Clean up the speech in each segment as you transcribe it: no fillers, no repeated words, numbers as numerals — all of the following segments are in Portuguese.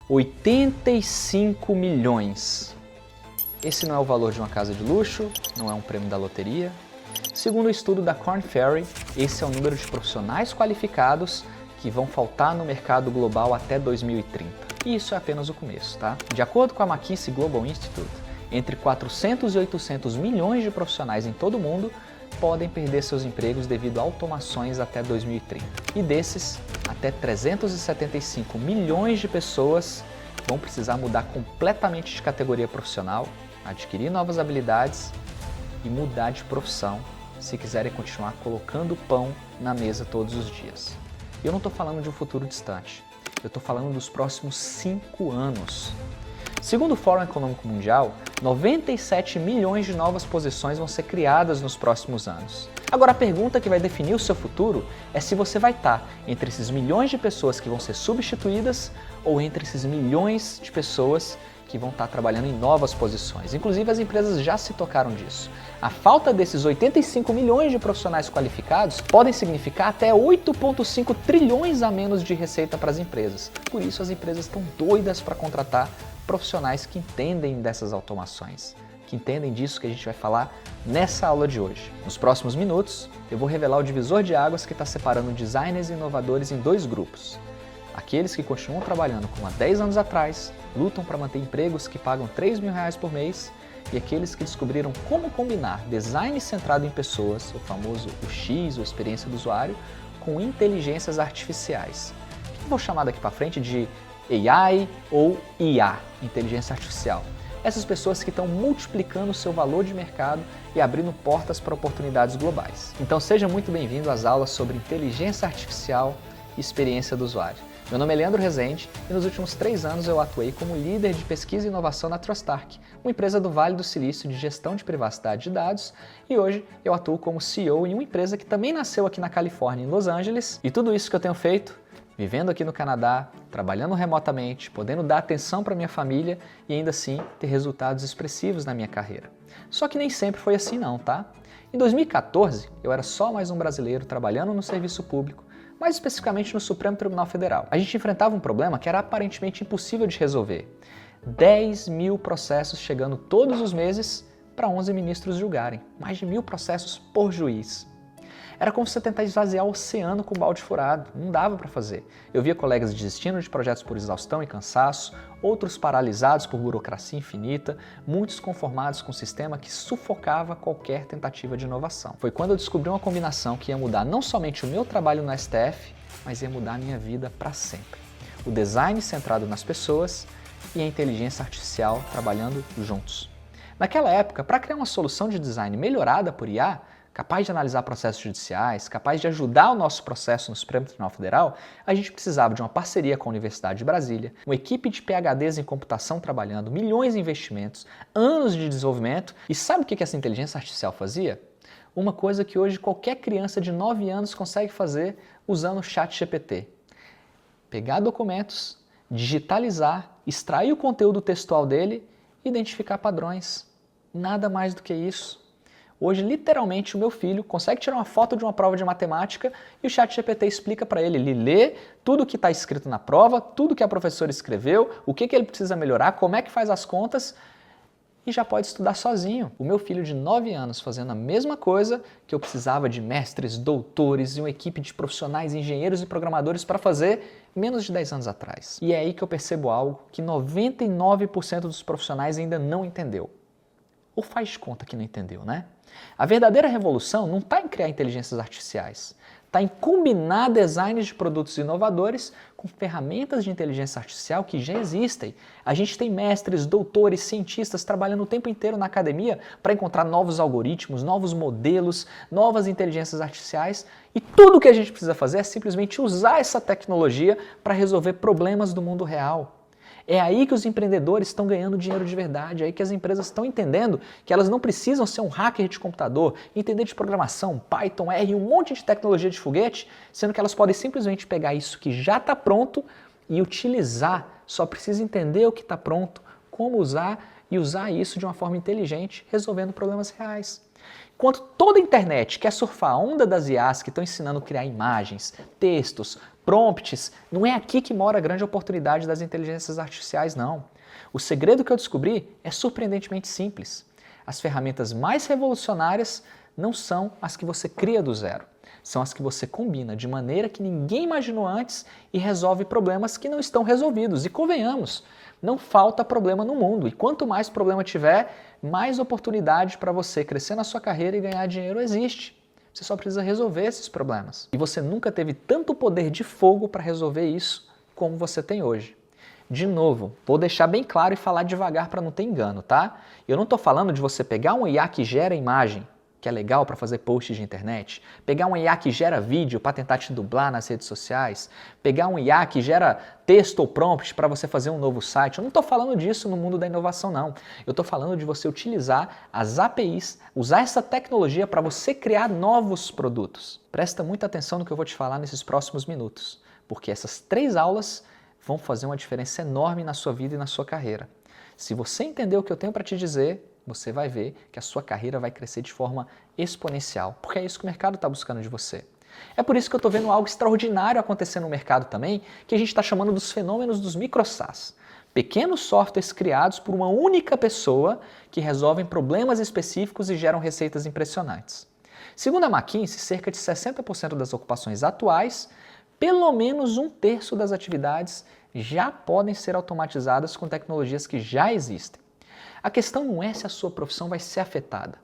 85 milhões. Esse não é o valor de uma casa de luxo, não é um prêmio da loteria. Segundo o estudo da Korn Ferry, esse é o número de profissionais qualificados que vão faltar no mercado global até 2030. E isso é apenas o começo, tá? De acordo com a McKinsey Global Institute, entre 400 e 800 milhões de profissionais em todo o mundo podem perder seus empregos devido a automações até 2030. E desses, até 375 milhões de pessoas vão precisar mudar completamente de categoria profissional, adquirir novas habilidades e mudar de profissão se quiserem continuar colocando pão na mesa todos os dias. Eu não estou falando de um futuro distante, eu estou falando dos próximos 5 anos. Segundo o Fórum Econômico Mundial, 97 milhões de novas posições vão ser criadas nos próximos anos. Agora a pergunta que vai definir o seu futuro é se você vai estar entre esses milhões de pessoas que vão ser substituídas ou entre esses milhões de pessoas que vão estar trabalhando em novas posições. Inclusive as empresas já se tocaram disso. A falta desses 85 milhões de profissionais qualificados podem significar até 8,5 trilhões a menos de receita para as empresas. Por isso as empresas estão doidas para contratar profissionais que entendem dessas automações, que entendem disso que a gente vai falar nessa aula de hoje. Nos próximos minutos, eu vou revelar o divisor de águas que está separando designers e inovadores em 2 grupos. Aqueles que continuam trabalhando como há 10 anos atrás, lutam para manter empregos que pagam R$3.000 por mês, e aqueles que descobriram como combinar design centrado em pessoas, o famoso UX, ou experiência do usuário, com inteligências artificiais, que eu vou chamar daqui para frente de AI ou IA, inteligência artificial. Essas pessoas que estão multiplicando o seu valor de mercado e abrindo portas para oportunidades globais. Então seja muito bem-vindo às aulas sobre inteligência artificial e experiência do usuário. Meu nome é Leandro Rezende e nos últimos 3 anos eu atuei como líder de pesquisa e inovação na Trustark, uma empresa do Vale do Silício de gestão de privacidade de dados, e hoje eu atuo como CEO em uma empresa que também nasceu aqui na Califórnia, em Los Angeles, e tudo isso que eu tenho feito vivendo aqui no Canadá, trabalhando remotamente, podendo dar atenção para minha família e ainda assim ter resultados expressivos na minha carreira. Só que nem sempre foi assim não, tá? Em 2014, eu era só mais um brasileiro trabalhando no serviço público, mais especificamente no Supremo Tribunal Federal. A gente enfrentava um problema que era aparentemente impossível de resolver. 10 mil processos chegando todos os meses para 11 ministros julgarem. Mais de 1.000 processos por juiz. Era como você tentar esvaziar o oceano com balde furado, não dava para fazer. Eu via colegas desistindo de projetos por exaustão e cansaço, outros paralisados por burocracia infinita, muitos conformados com um sistema que sufocava qualquer tentativa de inovação. Foi quando eu descobri uma combinação que ia mudar não somente o meu trabalho no STF, mas ia mudar a minha vida para sempre. O design centrado nas pessoas e a inteligência artificial trabalhando juntos. Naquela época, para criar uma solução de design melhorada por IA, capaz de analisar processos judiciais, capaz de ajudar o nosso processo no Supremo Tribunal Federal, a gente precisava de uma parceria com a Universidade de Brasília, uma equipe de PhDs em computação trabalhando, milhões de investimentos, anos de desenvolvimento. E sabe o que essa inteligência artificial fazia? Uma coisa que hoje qualquer criança de 9 anos consegue fazer usando o ChatGPT. Pegar documentos, digitalizar, extrair o conteúdo textual dele e identificar padrões. Nada mais do que isso. Hoje, literalmente, o meu filho consegue tirar uma foto de uma prova de matemática e o ChatGPT explica para ele. Ele lê tudo o que está escrito na prova, tudo que a professora escreveu, o que ele precisa melhorar, como é que faz as contas e já pode estudar sozinho. O meu filho de 9 anos fazendo a mesma coisa que eu precisava de mestres, doutores e uma equipe de profissionais, engenheiros e programadores para fazer menos de 10 anos atrás. E é aí que eu percebo algo que 99% dos profissionais ainda não entendeu. Ou faz de conta que não entendeu, né? A verdadeira revolução não está em criar inteligências artificiais, está em combinar designs de produtos inovadores com ferramentas de inteligência artificial que já existem. A gente tem mestres, doutores, cientistas trabalhando o tempo inteiro na academia para encontrar novos algoritmos, novos modelos, novas inteligências artificiais, e tudo o que a gente precisa fazer é simplesmente usar essa tecnologia para resolver problemas do mundo real. É aí que os empreendedores estão ganhando dinheiro de verdade, é aí que as empresas estão entendendo que elas não precisam ser um hacker de computador, entender de programação, Python, R, um monte de tecnologia de foguete, sendo que elas podem simplesmente pegar isso que já está pronto e utilizar, só precisa entender o que está pronto, como usar e usar isso de uma forma inteligente, resolvendo problemas reais. Enquanto toda a internet quer surfar a onda das IAs que estão ensinando a criar imagens, textos, prompts. Não é aqui que mora a grande oportunidade das inteligências artificiais, não. O segredo que eu descobri é surpreendentemente simples. As ferramentas mais revolucionárias não são as que você cria do zero. São as que você combina de maneira que ninguém imaginou antes e resolve problemas que não estão resolvidos. E convenhamos, não falta problema no mundo. E quanto mais problema tiver, mais oportunidade para você crescer na sua carreira e ganhar dinheiro existe. Você só precisa resolver esses problemas. E você nunca teve tanto poder de fogo para resolver isso como você tem hoje. De novo, vou deixar bem claro e falar devagar para não ter engano, tá? Eu não estou falando de você pegar um IA que gera imagem, que é legal para fazer posts de internet, pegar um IA que gera vídeo para tentar te dublar nas redes sociais, pegar um IA que gera texto ou prompt para você fazer um novo site. Eu não estou falando disso no mundo da inovação, não. Eu estou falando de você utilizar as APIs, usar essa tecnologia para você criar novos produtos. Presta muita atenção no que eu vou te falar nesses próximos minutos, porque essas 3 aulas vão fazer uma diferença enorme na sua vida e na sua carreira. Se você entender o que eu tenho para te dizer, você vai ver que a sua carreira vai crescer de forma exponencial, porque é isso que o mercado está buscando de você. É por isso que eu estou vendo algo extraordinário acontecer no mercado também, que a gente está chamando dos fenômenos dos micro-SaaS. Pequenos softwares criados por uma única pessoa que resolvem problemas específicos e geram receitas impressionantes. Segundo a McKinsey, cerca de 60% das ocupações atuais, pelo menos 1/3 das atividades já podem ser automatizadas com tecnologias que já existem. A questão não é se a sua profissão vai ser afetada,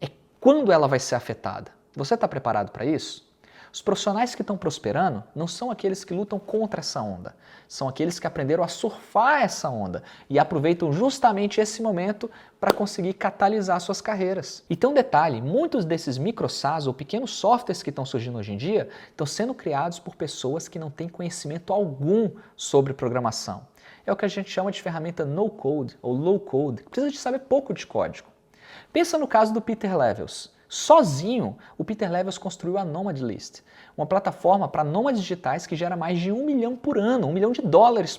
é quando ela vai ser afetada. Você está preparado para isso? Os profissionais que estão prosperando não são aqueles que lutam contra essa onda, são aqueles que aprenderam a surfar essa onda e aproveitam justamente esse momento para conseguir catalisar suas carreiras. E tem um detalhe, muitos desses micro-SaaS ou pequenos softwares que estão surgindo hoje em dia estão sendo criados por pessoas que não têm conhecimento algum sobre programação. É o que a gente chama de ferramenta no-code ou low-code, precisa de saber pouco de código. Pensa no caso do Pieter Levels. Sozinho, o Pieter Levels construiu a Nomad List, uma plataforma para nômades digitais que gera mais de $1 milhão por ano, $1 milhão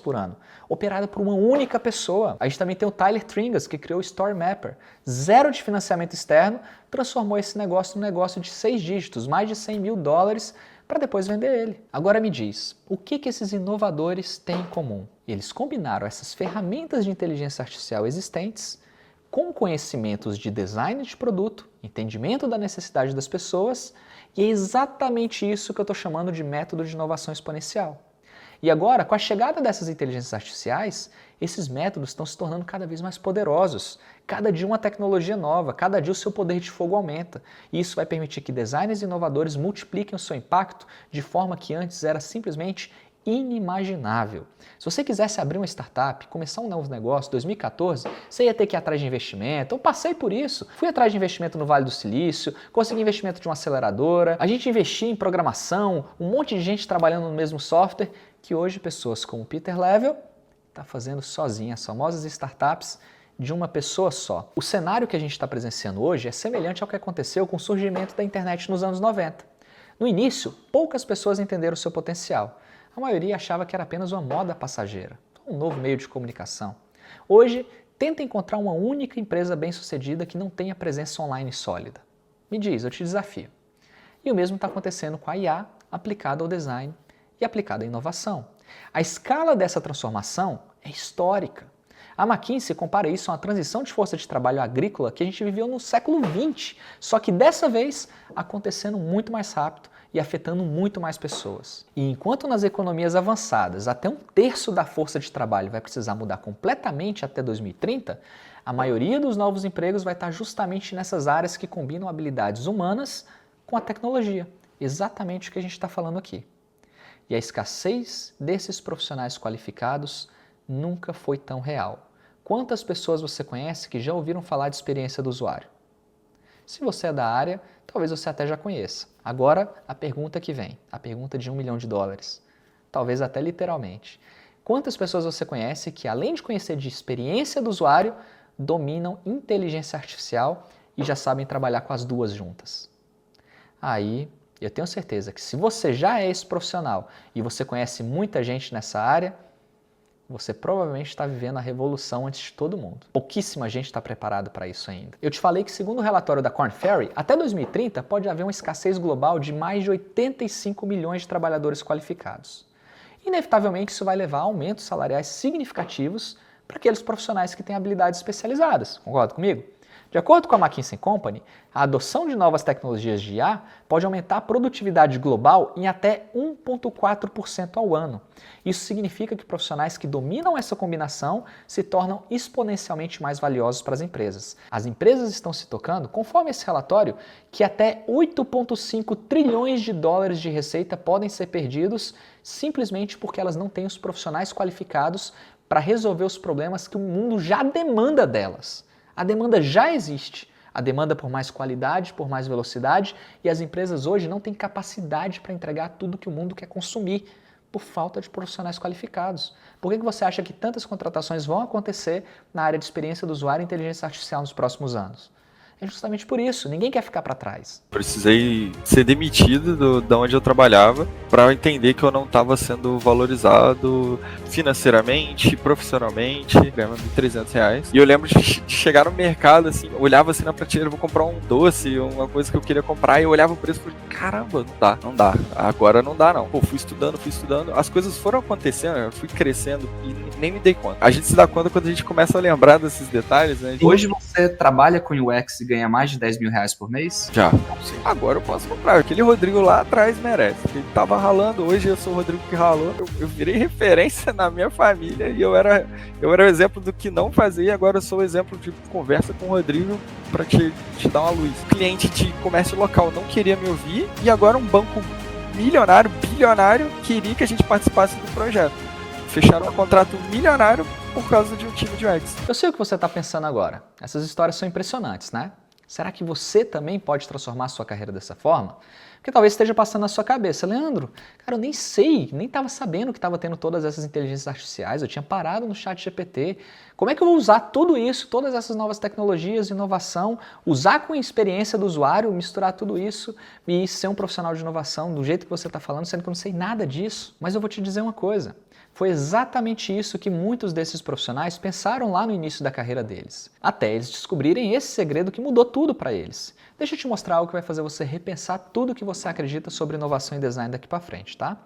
por ano, operada por uma única pessoa. A gente também tem o Tyler Tringas, que criou o Story Mapper. 0 de financiamento externo, transformou esse negócio num negócio de 6 dígitos, mais de $100 mil, para depois vender ele. Agora me diz, o que esses inovadores têm em comum? Eles combinaram essas ferramentas de inteligência artificial existentes com conhecimentos de design de produto, entendimento da necessidade das pessoas, e é exatamente isso que eu estou chamando de método de inovação exponencial. E agora, com a chegada dessas inteligências artificiais, esses métodos estão se tornando cada vez mais poderosos. Cada dia uma tecnologia nova, cada dia o seu poder de fogo aumenta. E isso vai permitir que designers inovadores multipliquem o seu impacto de forma que antes era simplesmente inimaginável. Se você quisesse abrir uma startup, começar um novo negócio em 2014, você ia ter que ir atrás de investimento. Eu passei por isso. Fui atrás de investimento no Vale do Silício, consegui investimento de uma aceleradora, a gente investia em programação, um monte de gente trabalhando no mesmo software, que hoje pessoas como o Pieter Levels está fazendo sozinha, as famosas startups de uma pessoa só. O cenário que a gente está presenciando hoje é semelhante ao que aconteceu com o surgimento da internet nos anos 90. No início, poucas pessoas entenderam o seu potencial. A maioria achava que era apenas uma moda passageira, um novo meio de comunicação. Hoje, tenta encontrar uma única empresa bem-sucedida que não tenha presença online sólida. Me diz, eu te desafio. E o mesmo está acontecendo com a IA aplicada ao design e aplicada à inovação. A escala dessa transformação é histórica. A McKinsey compara isso a uma transição de força de trabalho agrícola que a gente viveu no século XX, só que dessa vez acontecendo muito mais rápido e afetando muito mais pessoas. E enquanto nas economias avançadas até 1/3 da força de trabalho vai precisar mudar completamente até 2030, a maioria dos novos empregos vai estar justamente nessas áreas que combinam habilidades humanas com a tecnologia. Exatamente o que a gente está falando aqui. E a escassez desses profissionais qualificados nunca foi tão real. Quantas pessoas você conhece que já ouviram falar de experiência do usuário? Se você é da área, talvez você até já conheça. Agora, a pergunta que vem, a pergunta de $1 milhão. Talvez até literalmente. Quantas pessoas você conhece que, além de conhecer de experiência do usuário, dominam inteligência artificial e já sabem trabalhar com as duas juntas? Aí, eu tenho certeza que se você já é esse profissional e você conhece muita gente nessa área, você provavelmente está vivendo a revolução antes de todo mundo. Pouquíssima gente está preparada para isso ainda. Eu te falei que, segundo o relatório da Korn Ferry, até 2030 pode haver uma escassez global de mais de 85 milhões de trabalhadores qualificados. Inevitavelmente, isso vai levar a aumentos salariais significativos para aqueles profissionais que têm habilidades especializadas. Concorda comigo? De acordo com a McKinsey & Company, a adoção de novas tecnologias de IA pode aumentar a produtividade global em até 1,4% ao ano. Isso significa que profissionais que dominam essa combinação se tornam exponencialmente mais valiosos para as empresas. As empresas estão se tocando, conforme esse relatório, que até 8,5 trilhões de dólares de receita podem ser perdidos simplesmente porque elas não têm os profissionais qualificados para resolver os problemas que o mundo já demanda delas. A demanda já existe, a demanda por mais qualidade, por mais velocidade, e as empresas hoje não têm capacidade para entregar tudo que o mundo quer consumir por falta de profissionais qualificados. Por que você acha que tantas contratações vão acontecer na área de experiência do usuário e inteligência artificial nos próximos anos? É justamente por isso, ninguém quer ficar para trás. Precisei ser demitido da onde eu trabalhava para entender que eu não estava sendo valorizado financeiramente, profissionalmente, ganhava R$1.300. E eu lembro de chegar no mercado, assim, olhava assim na prateleira, vou comprar um doce, uma coisa que eu queria comprar, e eu olhava o preço e falei, caramba, não dá, agora não dá não. Pô, fui estudando, as coisas foram acontecendo, eu fui crescendo e nem me dei conta. A gente se dá conta quando a gente começa a lembrar desses detalhes, né? Hoje você trabalha com UX e ganha mais de R$10.000 por mês? Já. Sim. Agora eu posso comprar. Aquele Rodrigo lá atrás merece. Ele tava ralando, hoje eu sou o Rodrigo que ralou. Eu virei referência na minha família e eu era o exemplo do que não fazer, e agora eu sou o exemplo de conversa com o Rodrigo para te dar uma luz. O cliente de comércio local não queria me ouvir e agora um banco milionário, bilionário, queria que a gente participasse do projeto. Fecharam um contrato milionário por causa de um time de UX. Eu sei o que você está pensando agora. Essas histórias são impressionantes, né? Será que você também pode transformar a sua carreira dessa forma? Porque talvez esteja passando na sua cabeça, Leandro, cara, eu nem sei, nem estava sabendo que estava tendo todas essas inteligências artificiais, eu tinha parado no ChatGPT. Como é que eu vou usar tudo isso, todas essas novas tecnologias, inovação, usar com a experiência do usuário, misturar tudo isso e ser um profissional de inovação do jeito que você está falando, sendo que eu não sei nada disso? Mas eu vou te dizer uma coisa. Foi exatamente isso que muitos desses profissionais pensaram lá no início da carreira deles, até eles descobrirem esse segredo que mudou tudo para eles. Deixa eu te mostrar algo que vai fazer você repensar tudo o que você acredita sobre inovação e design daqui para frente, tá?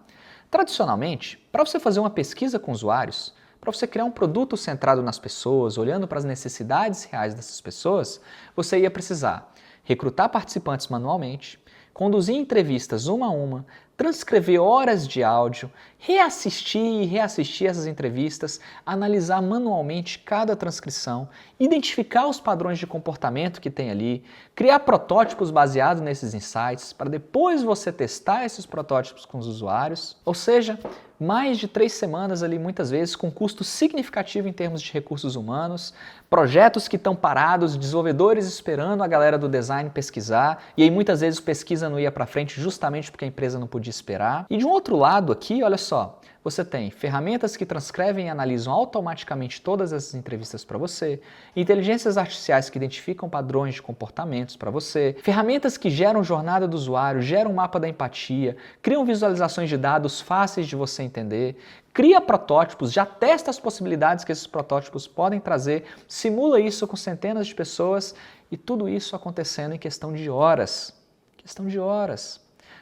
Tradicionalmente, para você fazer uma pesquisa com usuários, para você criar um produto centrado nas pessoas, olhando para as necessidades reais dessas pessoas, você ia precisar recrutar participantes manualmente, conduzir entrevistas uma a uma, transcrever horas de áudio, reassistir e reassistir essas entrevistas, analisar manualmente cada transcrição, identificar os padrões de comportamento que tem ali, criar protótipos baseados nesses insights, para depois você testar esses protótipos com os usuários. Ou seja, mais de 3 semanas ali, muitas vezes, com custo significativo em termos de recursos humanos, projetos que estão parados, desenvolvedores esperando a galera do design pesquisar, e aí muitas vezes pesquisa não ia para frente justamente porque a empresa não podia esperar. E de um outro lado aqui, olha só, você tem ferramentas que transcrevem e analisam automaticamente todas essas entrevistas para você, inteligências artificiais que identificam padrões de comportamentos para você, ferramentas que geram jornada do usuário, geram um mapa da empatia, criam visualizações de dados fáceis de você entender, cria protótipos, já testa as possibilidades que esses protótipos podem trazer, simula isso com centenas de pessoas e tudo isso acontecendo em questão de horas. Questão de horas.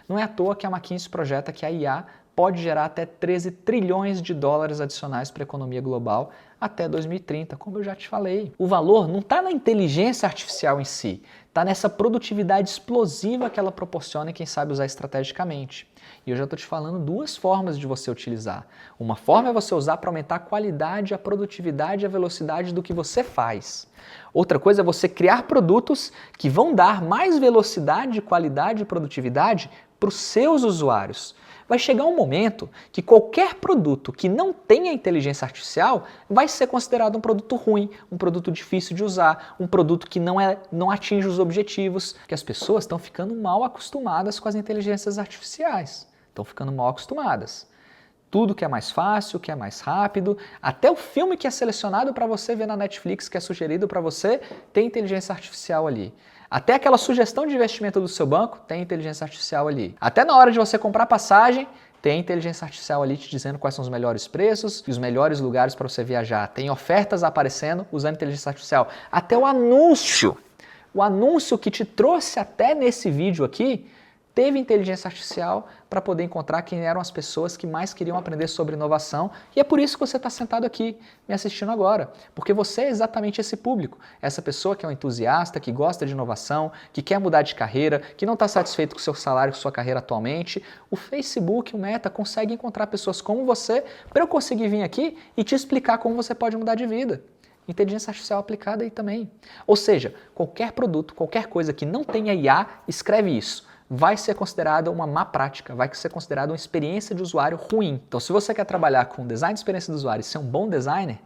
Não é à toa que a McKinsey projeta que a IA pode gerar até 13 trilhões de dólares adicionais para a economia global até 2030, como eu já te falei. O valor não está na inteligência artificial em si, está nessa produtividade explosiva que ela proporciona e quem sabe usar estrategicamente. E eu já estou te falando 2 formas de você utilizar. Uma forma é você usar para aumentar a qualidade, a produtividade e a velocidade do que você faz. Outra coisa é você criar produtos que vão dar mais velocidade, qualidade e produtividade para os seus usuários. Vai chegar um momento que qualquer produto que não tenha inteligência artificial vai ser considerado um produto ruim, um produto difícil de usar, um produto que não atinge os objetivos, que as pessoas estão ficando mal acostumadas com as inteligências artificiais. Estão ficando mal acostumadas. Tudo que é mais fácil, que é mais rápido, até o filme que é selecionado para você ver na Netflix, que é sugerido para você, tem inteligência artificial ali. Até aquela sugestão de investimento do seu banco tem inteligência artificial ali. Até na hora de você comprar passagem, Tem inteligência artificial ali te dizendo quais são os melhores preços e os melhores lugares para você viajar. Tem ofertas aparecendo usando inteligência artificial. Até o anúncio que te trouxe até nesse vídeo aqui, teve inteligência artificial para poder encontrar quem eram as pessoas que mais queriam aprender sobre inovação. E é por isso que você está sentado aqui me assistindo agora. Porque você é exatamente esse público. Essa pessoa que é um entusiasta, que gosta de inovação, que quer mudar de carreira, que não está satisfeito com o seu salário, com sua carreira atualmente. O Facebook, o Meta, consegue encontrar pessoas como você para eu conseguir vir aqui e te explicar como você pode mudar de vida. Inteligência artificial aplicada aí também. Ou seja, qualquer produto, qualquer coisa que não tenha IA, escreve isso. Vai ser considerada uma má prática, vai ser considerada uma experiência de usuário ruim. Então, se você quer trabalhar com design de experiência do usuário e ser um bom designer,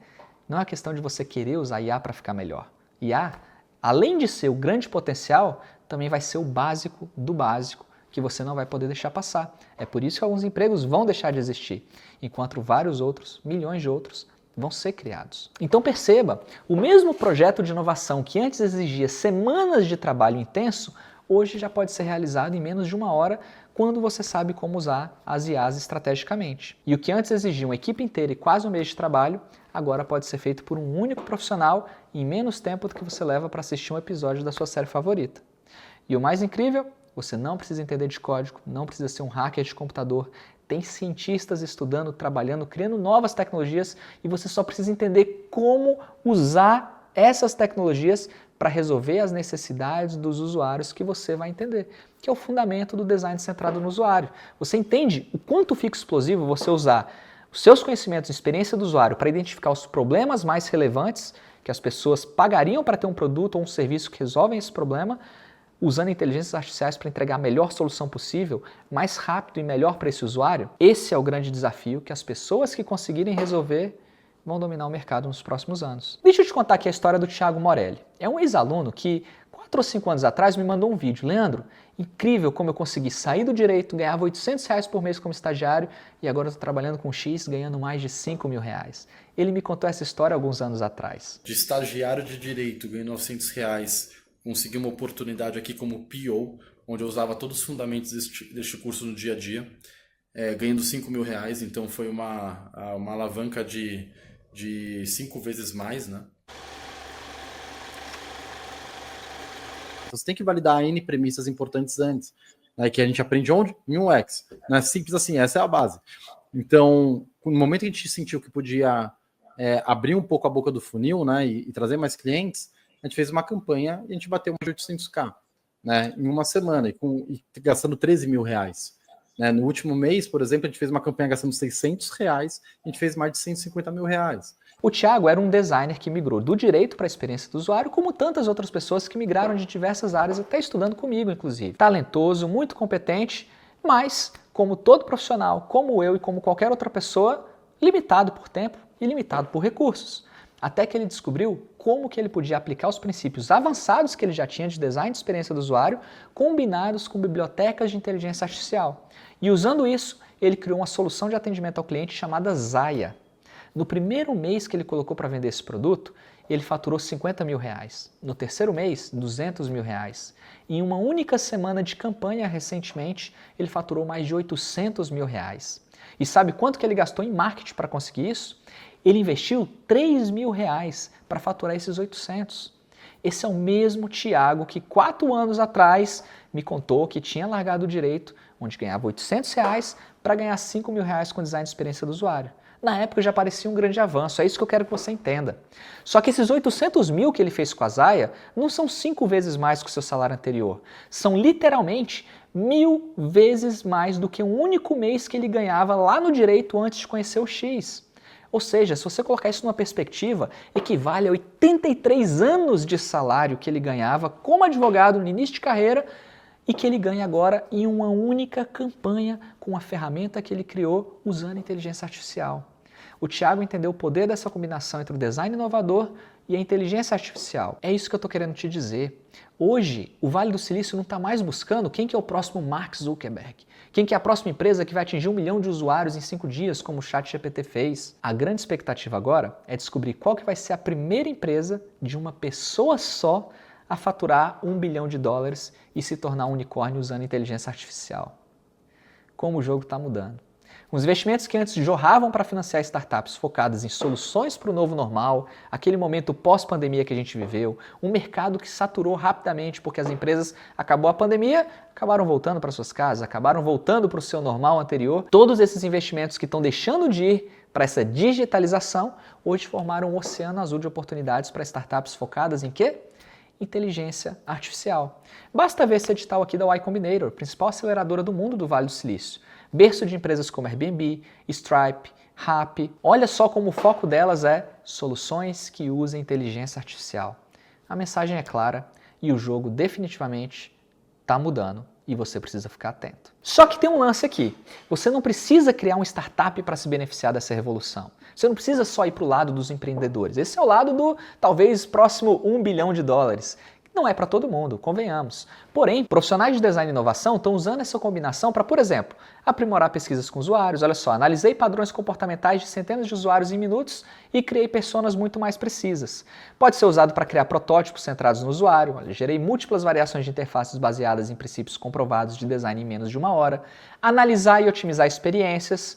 não é questão de você querer usar IA para ficar melhor. IA, além de ser o grande potencial, também vai ser o básico do básico que você não vai poder deixar passar. É por isso que alguns empregos vão deixar de existir, enquanto vários outros, milhões de outros, vão ser criados. Então perceba, o mesmo projeto de inovação que antes exigia semanas de trabalho intenso, hoje já pode ser realizado em menos de 1 hora quando você sabe como usar as IAs estrategicamente. E o que antes exigia uma equipe inteira e quase um mês de trabalho, agora pode ser feito por um único profissional em menos tempo do que você leva para assistir um episódio da sua série favorita. E o mais incrível, você não precisa entender de código, não precisa ser um hacker de computador, tem cientistas estudando, trabalhando, criando novas tecnologias e você só precisa entender como usar essas tecnologias para resolver as necessidades dos usuários que você vai entender, que é o fundamento do design centrado no usuário. Você entende o quanto fica explosivo você usar os seus conhecimentos e experiência do usuário para identificar os problemas mais relevantes que as pessoas pagariam para ter um produto ou um serviço que resolvem esse problema, usando inteligências artificiais para entregar a melhor solução possível, mais rápido e melhor para esse usuário? Esse é o grande desafio que as pessoas que conseguirem resolver vão dominar o mercado nos próximos anos. Deixa eu te contar aqui a história do Thiago Morelli. É um ex-aluno que 4 ou 5 anos atrás me mandou um vídeo. Leandro, incrível como eu consegui sair do direito, ganhava R$800 por mês como estagiário e agora estou trabalhando com X ganhando mais de R$5.000. Ele me contou essa história alguns anos atrás. De estagiário de direito, ganhei R$900, consegui uma oportunidade aqui como PO, onde eu usava todos os fundamentos deste curso no dia a dia, ganhando R$5.000, então foi uma alavanca de 5 vezes mais, né? Você tem que validar N premissas importantes antes, né, que a gente aprende onde? Em UX. Não é simples assim, essa é a base. Então, no momento que a gente sentiu que podia abrir um pouco a boca do funil, né, e trazer mais clientes, a gente fez uma campanha e a gente bateu mais de 800k, né, em uma semana, e gastando R$13.000. Né? No último mês, por exemplo, a gente fez uma campanha gastando R$600, a gente fez mais de R$150.000. O Thiago era um designer que migrou do direito para a experiência do usuário, como tantas outras pessoas que migraram de diversas áreas, até estudando comigo, inclusive. Talentoso, muito competente, mas, como todo profissional, como eu e como qualquer outra pessoa, limitado por tempo e limitado por recursos. Até que ele descobriu como que ele podia aplicar os princípios avançados que ele já tinha de design de experiência do usuário, combinados com bibliotecas de inteligência artificial. E usando isso, ele criou uma solução de atendimento ao cliente chamada Zaya. No primeiro mês que ele colocou para vender esse produto, ele faturou R$50.000. No terceiro mês, R$200.000. Em uma única semana de campanha recentemente, ele faturou mais de R$800.000. E sabe quanto que ele gastou em marketing para conseguir isso? Ele investiu R$3.000 para faturar esses 800. Esse é o mesmo Thiago que 4 anos atrás me contou que tinha largado o direito, onde ganhava R$800 para ganhar R$5.000 com design de experiência do usuário. Na época já parecia um grande avanço, é isso que eu quero que você entenda. Só que esses 800 mil que ele fez com a Zaya não são 5 vezes mais que o seu salário anterior. São literalmente 1000 vezes mais do que um único mês que ele ganhava lá no direito antes de conhecer o X. Ou seja, se você colocar isso numa perspectiva, equivale a 83 anos de salário que ele ganhava como advogado no início de carreira e que ele ganha agora em uma única campanha com a ferramenta que ele criou usando inteligência artificial. O Thiago entendeu o poder dessa combinação entre o design inovador e a inteligência artificial. É isso que eu estou querendo te dizer. Hoje, o Vale do Silício não está mais buscando quem que é o próximo Mark Zuckerberg, quem que é a próxima empresa que vai atingir 1 milhão de usuários em 5 dias, como o ChatGPT fez. A grande expectativa agora é descobrir qual que vai ser a primeira empresa de uma pessoa só a faturar $1 bilhão e se tornar um unicórnio usando inteligência artificial. Como o jogo está mudando. Os investimentos que antes jorravam para financiar startups focadas em soluções para o novo normal, aquele momento pós-pandemia que a gente viveu, um mercado que saturou rapidamente porque as empresas, acabou a pandemia, acabaram voltando para suas casas, acabaram voltando para o seu normal anterior. Todos esses investimentos que estão deixando de ir para essa digitalização, hoje formaram um oceano azul de oportunidades para startups focadas em quê? Inteligência artificial. Basta ver esse edital aqui da Y Combinator, principal aceleradora do mundo do Vale do Silício. Berço de empresas como Airbnb, Stripe, Rappi. Olha só como o foco delas é soluções que usem inteligência artificial. A mensagem é clara e o jogo definitivamente está mudando e você precisa ficar atento. Só que tem um lance aqui. Você não precisa criar uma startup para se beneficiar dessa revolução. Você não precisa só ir para o lado dos empreendedores. Esse é o lado do, talvez, próximo $1 bilhão. Não é para todo mundo, convenhamos. Porém, profissionais de design e inovação estão usando essa combinação para, por exemplo, aprimorar pesquisas com usuários. Olha só, analisei padrões comportamentais de centenas de usuários em minutos e criei personas muito mais precisas. Pode ser usado para criar protótipos centrados no usuário. Olha, gerei múltiplas variações de interfaces baseadas em princípios comprovados de design em menos de 1 hora. Analisar e otimizar experiências.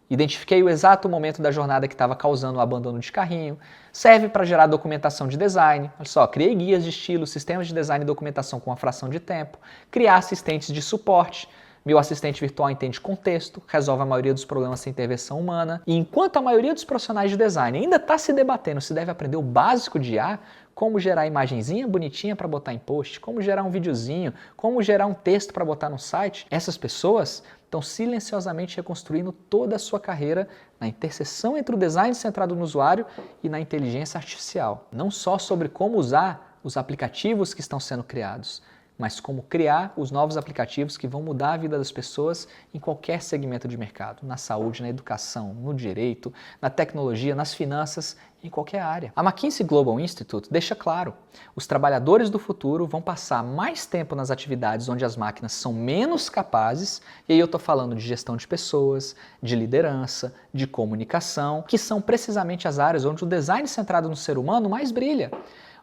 Identifiquei o exato momento da jornada que estava causando o abandono de carrinho. Serve para gerar documentação de design. Olha só, criei guias de estilo, sistemas de design e documentação com uma fração de tempo. Criar assistentes de suporte. Meu assistente virtual entende contexto, resolve a maioria dos problemas sem intervenção humana. E enquanto a maioria dos profissionais de design ainda está se debatendo se deve aprender o básico de IA, como gerar imagenzinha bonitinha para botar em post, como gerar um videozinho, como gerar um texto para botar no site, essas pessoas estão silenciosamente reconstruindo toda a sua carreira na interseção entre o design centrado no usuário e na inteligência artificial. Não só sobre como usar os aplicativos que estão sendo criados, mas como criar os novos aplicativos que vão mudar a vida das pessoas em qualquer segmento de mercado, na saúde, na educação, no direito, na tecnologia, nas finanças, em qualquer área. A McKinsey Global Institute deixa claro, os trabalhadores do futuro vão passar mais tempo nas atividades onde as máquinas são menos capazes, e aí eu estou falando de gestão de pessoas, de liderança, de comunicação, que são precisamente as áreas onde o design centrado no ser humano mais brilha.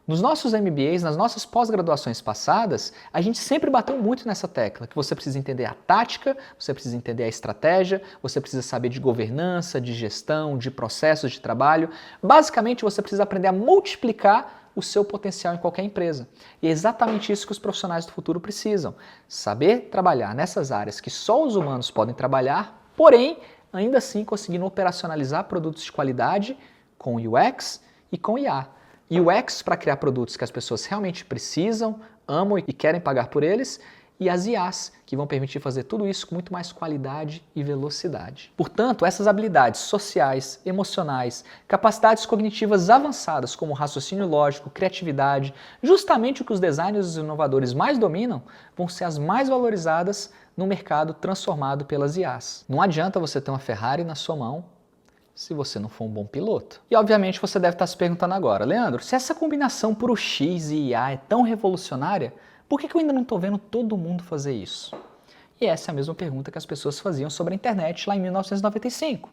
Nos nossos MBAs, nas nossas pós-graduações passadas, a gente sempre bateu muito nessa tecla, que você precisa entender a tática, você precisa entender a estratégia, você precisa saber de governança, de gestão, de processos de trabalho. Basicamente, você precisa aprender a multiplicar o seu potencial em qualquer empresa. E é exatamente isso que os profissionais do futuro precisam. Saber trabalhar nessas áreas que só os humanos podem trabalhar, porém, ainda assim conseguindo operacionalizar produtos de qualidade com UX e com IA. UX para criar produtos que as pessoas realmente precisam, amam e querem pagar por eles, e as IAs, que vão permitir fazer tudo isso com muito mais qualidade e velocidade. Portanto, essas habilidades sociais, emocionais, capacidades cognitivas avançadas como raciocínio lógico, criatividade, justamente o que os designers e os inovadores mais dominam, vão ser as mais valorizadas no mercado transformado pelas IAs. Não adianta você ter uma Ferrari na sua mão se você não for um bom piloto. E obviamente você deve estar se perguntando agora, Leandro, se essa combinação puro X e IA é tão revolucionária, por que eu ainda não estou vendo todo mundo fazer isso? E essa é a mesma pergunta que as pessoas faziam sobre a internet lá em 1995.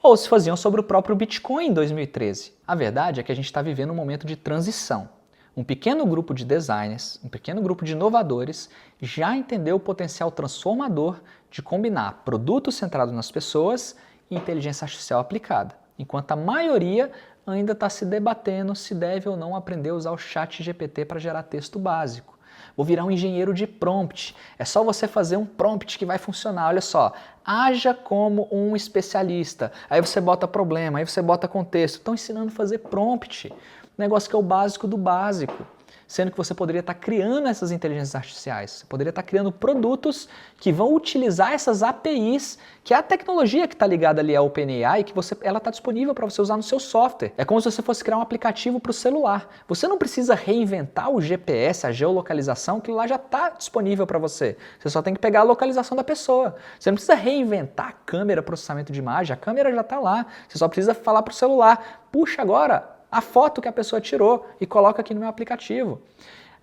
Ou se faziam sobre o próprio Bitcoin em 2013. A verdade é que a gente está vivendo um momento de transição. Um pequeno grupo de designers, um pequeno grupo de inovadores já entendeu o potencial transformador de combinar produtos centrados nas pessoas e inteligência artificial aplicada, enquanto a maioria ainda está se debatendo se deve ou não aprender a usar o chat GPT para gerar texto básico. Vou virar um engenheiro de prompt, é só você fazer um prompt que vai funcionar, olha só, haja como um especialista, aí você bota problema, aí você bota contexto, estão ensinando a fazer prompt, negócio que é o básico do básico. Sendo que você poderia estar criando essas inteligências artificiais, você poderia estar criando produtos que vão utilizar essas APIs, que é a tecnologia que está ligada ali à OpenAI, que ela está disponível para você usar no seu software. É como se você fosse criar um aplicativo para o celular. Você não precisa reinventar o GPS, a geolocalização, que lá já está disponível para você. Você só tem que pegar a localização da pessoa. Você não precisa reinventar a câmera, processamento de imagem, a câmera já está lá. Você só precisa falar para o celular, puxa agora a foto que a pessoa tirou e coloca aqui no meu aplicativo.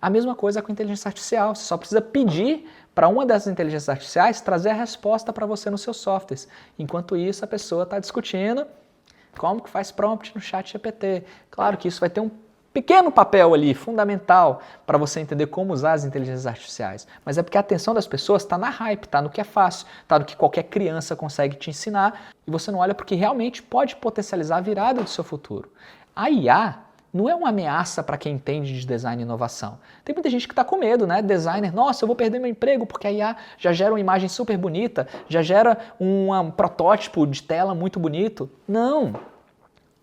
A mesma coisa com inteligência artificial. Você só precisa pedir para uma dessas inteligências artificiais trazer a resposta para você nos seus softwares. Enquanto isso, a pessoa está discutindo como que faz prompt no chat GPT. Claro que isso vai ter um pequeno papel ali, fundamental, para você entender como usar as inteligências artificiais. Mas é porque a atenção das pessoas está na hype, está no que é fácil, está no que qualquer criança consegue te ensinar, e você não olha porque realmente pode potencializar a virada do seu futuro. A IA não é uma ameaça para quem entende de design e inovação. Tem muita gente que está com medo, né? Designer, nossa, eu vou perder meu emprego porque a IA já gera uma imagem super bonita, já gera um protótipo de tela muito bonito. Não!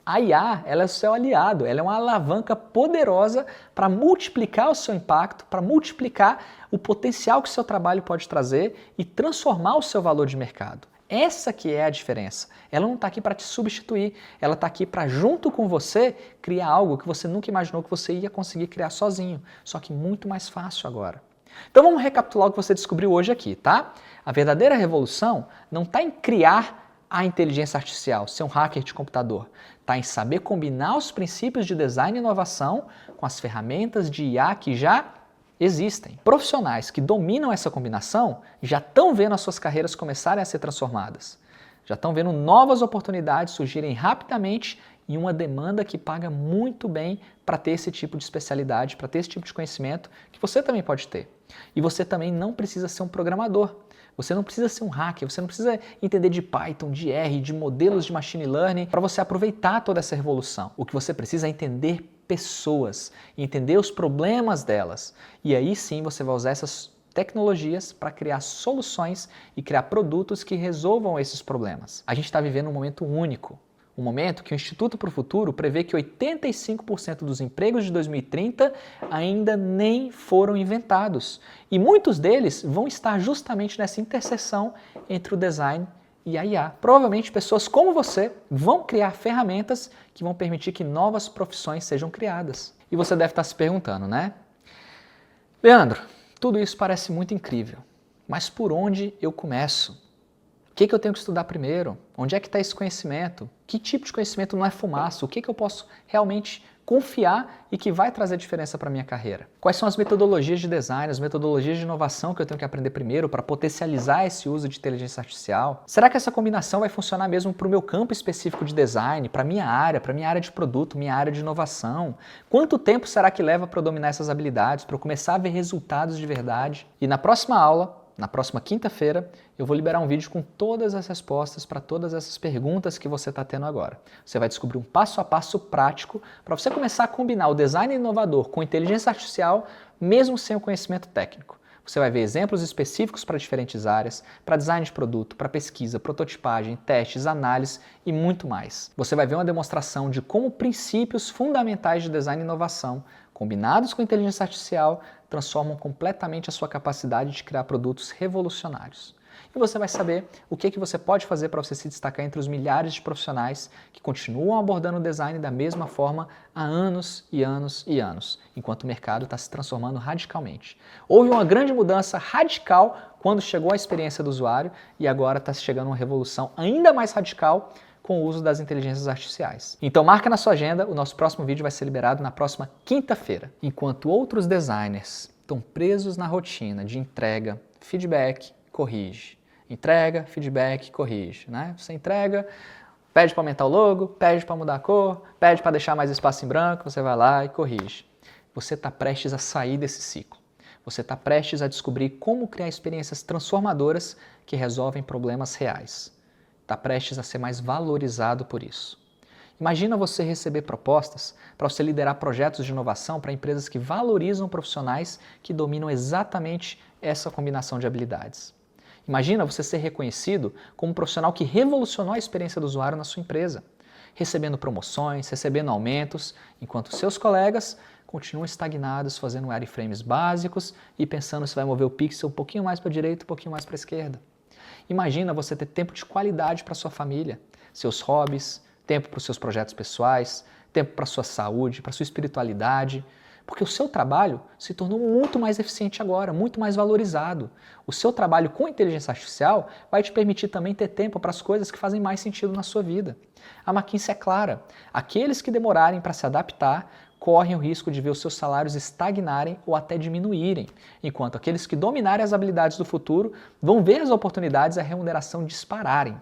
A IA, ela é o seu aliado, ela é uma alavanca poderosa para multiplicar o seu impacto, para multiplicar o potencial que o seu trabalho pode trazer e transformar o seu valor de mercado. Essa que é a diferença. Ela não está aqui para te substituir, ela está aqui para, junto com você, criar algo que você nunca imaginou que você ia conseguir criar sozinho, só que muito mais fácil agora. Então vamos recapitular o que você descobriu hoje aqui, tá? A verdadeira revolução não está em criar a inteligência artificial, ser um hacker de computador. Está em saber combinar os princípios de design e inovação com as ferramentas de IA que já existem. Profissionais que dominam essa combinação já estão vendo as suas carreiras começarem a ser transformadas. Já estão vendo novas oportunidades surgirem rapidamente e uma demanda que paga muito bem para ter esse tipo de especialidade, para ter esse tipo de conhecimento que você também pode ter. E você também não precisa ser um programador. Você não precisa ser um hacker, você não precisa entender de Python, de R, de modelos de machine learning para você aproveitar toda essa revolução. O que você precisa é entender pessoas, entender os problemas delas. E aí sim você vai usar essas tecnologias para criar soluções e criar produtos que resolvam esses problemas. A gente está vivendo um momento único. Um momento que o Instituto para o Futuro prevê que 85% dos empregos de 2030 ainda nem foram inventados. E muitos deles vão estar justamente nessa interseção entre o design e a IA. Provavelmente pessoas como você vão criar ferramentas que vão permitir que novas profissões sejam criadas. E você deve estar se perguntando, né? Leandro, tudo isso parece muito incrível, mas por onde eu começo? O que eu tenho que estudar primeiro? Onde é que está esse conhecimento? Que tipo de conhecimento não é fumaça? O que eu posso realmente confiar e que vai trazer diferença para a minha carreira? Quais são as metodologias de design, as metodologias de inovação que eu tenho que aprender primeiro para potencializar esse uso de inteligência artificial? Será que essa combinação vai funcionar mesmo para o meu campo específico de design, para a minha área de produto, minha área de inovação? Quanto tempo será que leva para eu dominar essas habilidades, para eu começar a ver resultados de verdade? E na próxima aula, na próxima quinta-feira, eu vou liberar um vídeo com todas as respostas para todas essas perguntas que você está tendo agora. Você vai descobrir um passo a passo prático para você começar a combinar o design inovador com inteligência artificial, mesmo sem o conhecimento técnico. Você vai ver exemplos específicos para diferentes áreas, para design de produto, para pesquisa, prototipagem, testes, análise e muito mais. Você vai ver uma demonstração de como princípios fundamentais de design e inovação, combinados com inteligência artificial, transformam completamente a sua capacidade de criar produtos revolucionários. E você vai saber o que você pode fazer para você se destacar entre os milhares de profissionais que continuam abordando o design da mesma forma há anos e anos e anos, enquanto o mercado está se transformando radicalmente. Houve uma grande mudança radical quando chegou a experiência do usuário e agora está chegando uma revolução ainda mais radical com o uso das inteligências artificiais. Então marca na sua agenda, o nosso próximo vídeo vai ser liberado na próxima quinta-feira. Enquanto outros designers estão presos na rotina de entrega, feedback, corrige. Entrega, feedback, corrige. Né? Você entrega, pede para aumentar o logo, pede para mudar a cor, pede para deixar mais espaço em branco, você vai lá e corrige. Você está prestes a sair desse ciclo. Você está prestes a descobrir como criar experiências transformadoras que resolvem problemas reais. Está prestes a ser mais valorizado por isso. Imagina você receber propostas para você liderar projetos de inovação para empresas que valorizam profissionais que dominam exatamente essa combinação de habilidades. Imagina você ser reconhecido como um profissional que revolucionou a experiência do usuário na sua empresa, recebendo promoções, recebendo aumentos, enquanto seus colegas continuam estagnados fazendo wireframes básicos e pensando se vai mover o pixel um pouquinho mais para a direita, um pouquinho mais para a esquerda. Imagina você ter tempo de qualidade para sua família, seus hobbies, tempo para os seus projetos pessoais, tempo para a sua saúde, para a sua espiritualidade, porque o seu trabalho se tornou muito mais eficiente agora, muito mais valorizado. O seu trabalho com inteligência artificial vai te permitir também ter tempo para as coisas que fazem mais sentido na sua vida. A McKinsey é clara, aqueles que demorarem para se adaptar correm o risco de ver os seus salários estagnarem ou até diminuírem, enquanto aqueles que dominarem as habilidades do futuro vão ver as oportunidades e a remuneração dispararem.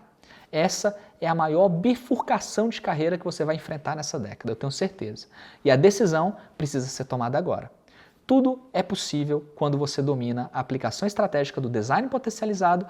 Essa é a maior bifurcação de carreira que você vai enfrentar nessa década, eu tenho certeza. E a decisão precisa ser tomada agora. Tudo é possível quando você domina a aplicação estratégica do design potencializado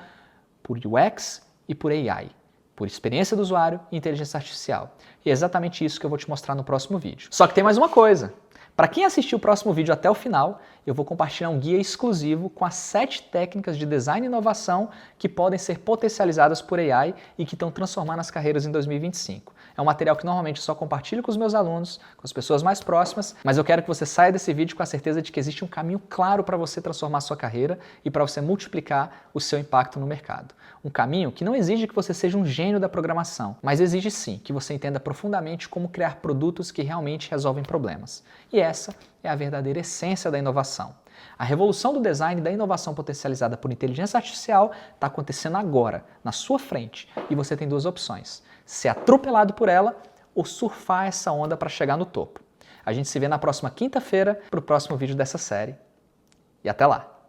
por UX e por AI, por experiência do usuário e inteligência artificial. E é exatamente isso que eu vou te mostrar no próximo vídeo. Só que tem mais uma coisa. Para quem assistiu o próximo vídeo até o final, eu vou compartilhar um guia exclusivo com as 7 técnicas de design e inovação que podem ser potencializadas por AI e que estão transformando as carreiras em 2025. É um material que normalmente eu só compartilho com os meus alunos, com as pessoas mais próximas, mas eu quero que você saia desse vídeo com a certeza de que existe um caminho claro para você transformar a sua carreira e para você multiplicar o seu impacto no mercado. Um caminho que não exige que você seja um gênio da programação, mas exige sim que você entenda profundamente como criar produtos que realmente resolvem problemas. E essa é a verdadeira essência da inovação. A revolução do design e da inovação potencializada por inteligência artificial está acontecendo agora, na sua frente, e você tem 2 opções: ser atropelado por ela ou surfar essa onda para chegar no topo. A gente se vê na próxima quinta-feira para o próximo vídeo dessa série. E até lá!